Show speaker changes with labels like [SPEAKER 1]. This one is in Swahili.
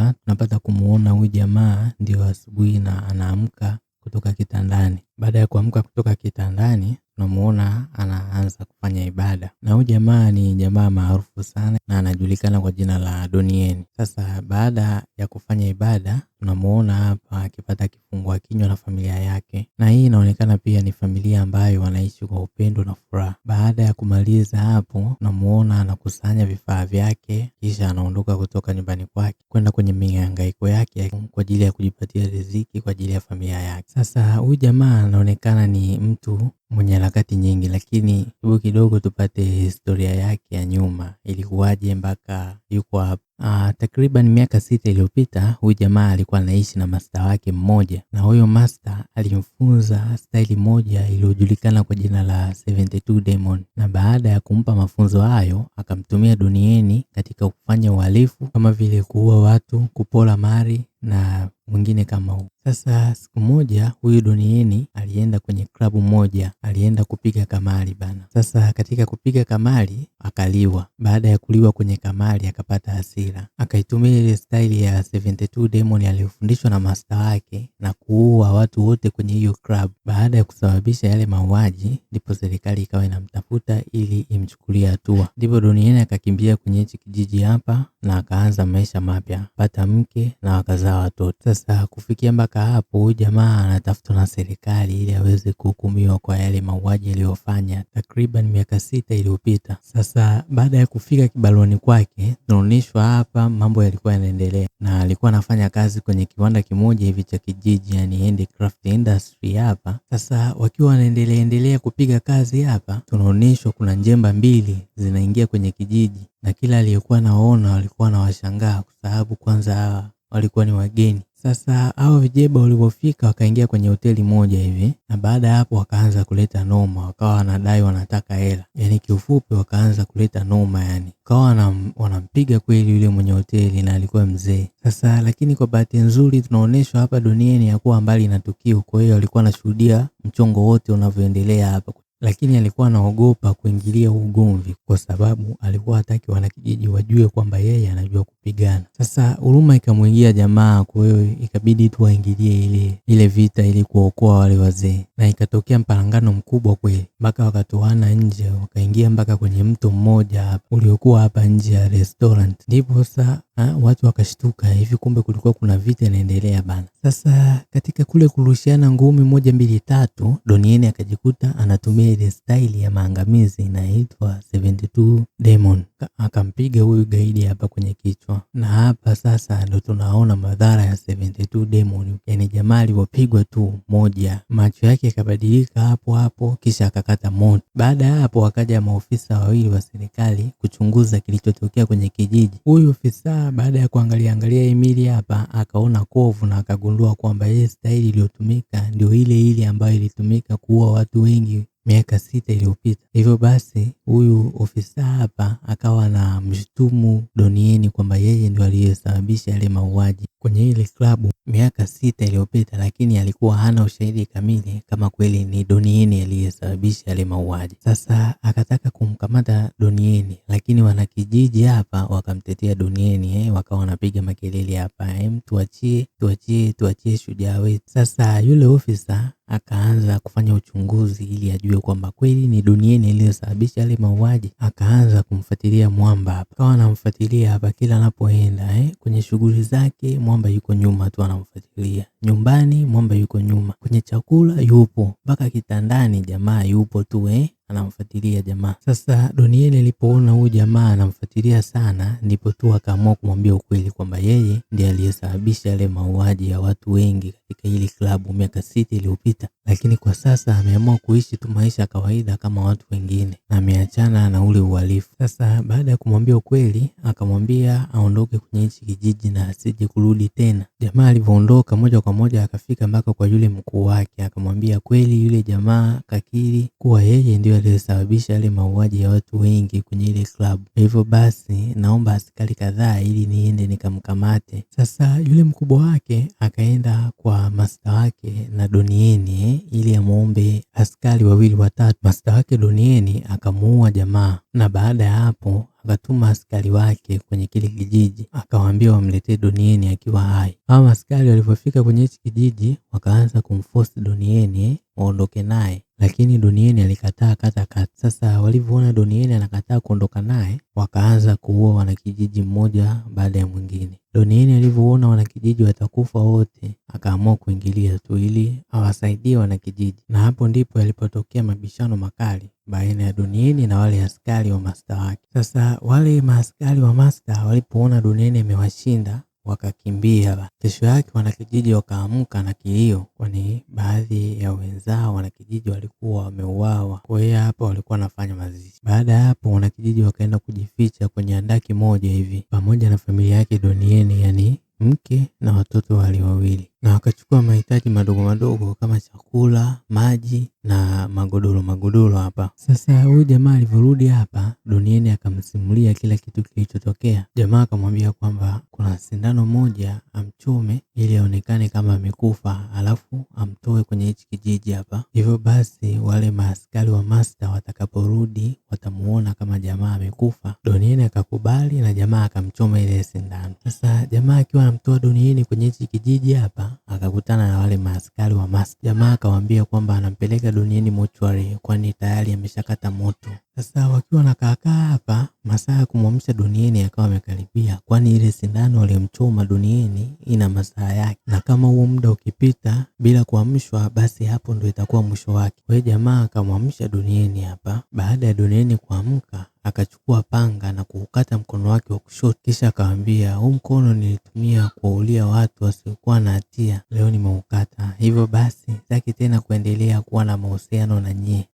[SPEAKER 1] hapa tunapata kumuona huyu jamaa ndio asubuhi na anaamka kutoka kitandani. Baada ya kuamka kutoka kitandani, tunamuona anaanza kufanya ibada. Na huyu jamaa ni jamaa maarufu sana na anajulikana kwa jina la Donnie. Sasa baada ya kufanya ibada, tunamuona hapa akipata kifungua kinywa na familia yake. Na hii inaonekana pia ni familia ambayo wanaishi kwa upendo na furaha. Baada ya kumaliza hapo, tunamuona anakusanya vifaa vyake, kisha anaondoka kutoka nyumbani kwake kwenda kwenye mihangaiko yake kwa ajili ya kujipatia riziki kwa ajili ya familia yake. Sasa huyu jamaa anaonekana ni mtu mwenye harakati nyingi, lakini hebu kidogo tupate historia yake ya nyuma. Ilikuwaje mpaka yuko hapa? Takriban miaka 6 iliyopita huyu jamaa alikuwa anaishi na master wake mmoja, na huyo master alimfunza staili moja iliyojulikana kwa jina la 72 Demon. Na baada ya kumpa mafunzo hayo, akamtumia Donnie katika kufanya uhalifu kama vile kuua watu, kupola mali na mwingine kama huu. Sasa siku moja huyu Donnie alienda kwenye klabu moja, alienda kupiga kamari bana. Sasa katika kupiga kamari akaliwa. Baada ya kuliwa kwenye kamari akapata hasira, akaitumia ile staili ya 72 Demon aliyofundishwa na master wake na kuua watu wote kwenye hiyo club. Baada ya kusababisha yale mauaji, ndipo serikali ikawa inamtafuta ili imchukulie hatua. Ndipo Donnie akakimbia kwenye hichi kijiji hapa na akaanza maisha mapya, pata mke na wakazaa watoto. Sasa kufikia mpaka hapo huyu jamaa anatafutwa na serikali ili aweze kuhukumiwa kwa yale mauaji aliyofanya takriban miaka 6 iliyopita. Sasa baada ya kufika kibaloni kwake, tunaonyeshwa hapa mambo yalikuwa yanaendelea, na alikuwa anafanya kazi kwenye kiwanda kimoja hivi cha kijiji, yani handicraft industry hapa. Sasa wakiwa wanaendelea kupiga kazi hapa, tunaonyeshwa kuna njemba mbili zinaingia kwenye kijiji, na kila aliyekuwa naona walikuwa na washangaa kwa sababu kwanza walikuwa ni wageni. Sasa hao vijeba walipofika wakaingia kwenye hoteli moja hivi, na baada ya hapo wakaanza kuleta noma, wakawa wanadai wanataka hela. Yani kiufupi wakaanza kuleta noma, yani wakawa wanampiga kweli yule mwenye hoteli, na alikuwa mzee. Sasa lakini kwa bahati nzuri tunaonyeshwa hapa Donnie hakuwa mbali na tukio, kwa hiyo alikuwa anashuhudia mchongo wote unavyoendelea hapa, lakini alikuwa anaogopa kuingilia ugomvi kwa sababu alikuwa hataki wanakijiji wajue kwamba yeye anajua kupigana. Sasa huruma ikamuingia jamaa, kwa hiyo ikabidi tu waingilie ile vita ili kuokoa wale wazee, na ikatokea mparangano mkubwa kweli mpaka wakatoana nje, wakaingia mpaka kwenye mto mmoja hapa uliokuwa hapa nje ya restaurant. Ndipo sasa watu wakashtuka, hivi kumbe kulikuwa kuna vita inaendelea bana. Sasa katika kule kurushiana ngumi 1 2 3, Donnie akajikuta anatumia ile style ya maangamizi inaitwa 72 Demon, akampiga huyu gaidi hapa kwenye kichwa. Na hapa sasa ndo tunaona madhara ya 72 Demon. Yani jamaa alipopigwa tu moja, macho yake yakabadilika hapo hapo, kisha akakata moto. Baada ya hapo wakaja maofisa wawili wa serikali kuchunguza kilichotokea kwenye kijiji. Huyu ofisa baada ya kuangalia email hapa akaona kovu na akagundua kwamba ile style iliyotumika ndio ile ambayo ilitumika kuua watu wengi miaka 6 iliyopita. Hivyo basi huyu ofisa hapa akawa na mshtumu Donnie kwamba yeye ndio aliyesababisha yale mauaji kwenye ile klabu miaka 6 iliyopita, lakini alikuwa hana ushahidi kamili kama kweli ni Donnie aliyesababisha yale mauaji. Sasa akataka kumkamata Donnie, lakini wanakijiji hapa wakamtetea Donnie, wakawa wanapiga makelele hapa, tuachie shujaa wetu. Sasa yule ofisa akaanza kufanya uchunguzi ili ajue kwamba kweli ni Donnie aliyesababisha yale mauaji. Akaanza kumfuatilia mwamba hapa, akawa anamfuatilia hapa kila anapoenda kwenye shughuli zake, mwamba yuko nyuma tu anamfuatilia. Nyumbani mwamba yuko nyuma, kwenye chakula yupo, mpaka kitandani jamaa yupo tu anamfuatilia jamaa. Sasa Donnie alipoona huyu jamaa anamfuatilia sana, ndipo tu akaamua kumwambia ukweli kwamba yeye ndiye aliyesababisha yale mauaji ya watu wengi katika ile klabu miaka 6 iliyopita, lakini kwa sasa ameamua kuishi tu maisha kawaida kama watu wengine na ameachana na ule uhalifu. Sasa baada ya kumwambia ukweli, akamwambia aondoke kwenye hichi kijiji na asije kurudi tena. Jamaa alipoondoka moja kwa moja akafika mpaka kwa yule mkuu wake, akamwambia kweli yule jamaa kakiri kuwa yeye ndio aliyesababisha yale mauaji ya watu wengi kwenye ile club. Hivyo basi naomba askari kadhaa ili niende nikamkamate. Sasa yule mkubwa wake akaenda kwa master wake na Donieni ili amuombe askari 2-3. Master wake Donieni akamuua jamaa, na baada ya hapo akatuma askari wake kwenye kile kijiji, akawaambia wamletee Donieni akiwa hai. Hao askari walipofika kwenye hichi kijiji wakaanza kumforce Donieni waondoke naye, lakini Donieni alikataa kata. Sasa walivyoona Donieni anakataa kuondoka naye, wakaanza kuua wanakijiji mmoja baada ya mwingine. Donieni alivyoona wanakijiji watakufa wote, akaamua kuingilia tu ili awasaidie wanakijiji, na hapo ndipo yalipotokea mabishano makali baina ya Donieni na wale askari wa master wake. Sasa wale maaskari wa master walipoona Donieni amewashinda wakakimbia. Kesho yake wanakijiji wakaamka na kilio, kwani baadhi ya wenzao wanakijiji walikuwa wameuawa. Kwa hiyo hapa walikuwa wanafanya mazishi. Baada ya hapo wanakijiji wakaenda kujificha kwenye handaki moja hivi pamoja na familia yake Donieni, yani mke na watoto wale wawili, na wakachukua mahitaji madogo madogo kama chakula, maji na magodoro hapa. Sasa huyu jamaa alivyorudi hapa, Donieni akamsimulia kila kitu kilichotokea. Jamaa akamwambia kwamba kuna sindano moja amchome ili aonekane kama amekufa, alafu amtoe kwenye hichi kijiji hapa. Hivyo basi wale maaskari wa master watakaporudi watamuona kama jamaa amekufa. Donieni akakubali na jamaa akamchoma ile sindano. Sasa jamaa akiwa anamtoa Donieni kwenye hichi kijiji hapa, akakutana na wale maaskari wa master. Jamaa akamwambia kwamba anampeleka Donieni mochwari kwani tayari ameshakata moto. Sasa wakiwa nakaa hapa, masaa ya kumwamsha Donieni akawa amekaribia, kwani ile sindano aliyomchoma Donieni ina masaa yake, na kama huo muda ukipita bila kuamshwa basi hapo ndo itakuwa mwisho wake. Kwa hiyo jamaa akamwamsha Donieni hapa. Baada ya Donieni kuamka, akachukua panga na kuukata mkono wake wa kushoto, kisha akamwambia, huu mkono nilitumia kuwaulia watu wasiokuwa na hatia, leo nimeukata. Hivyo basi sitaki tena kuendelea kuwa na mahusiano na nyie.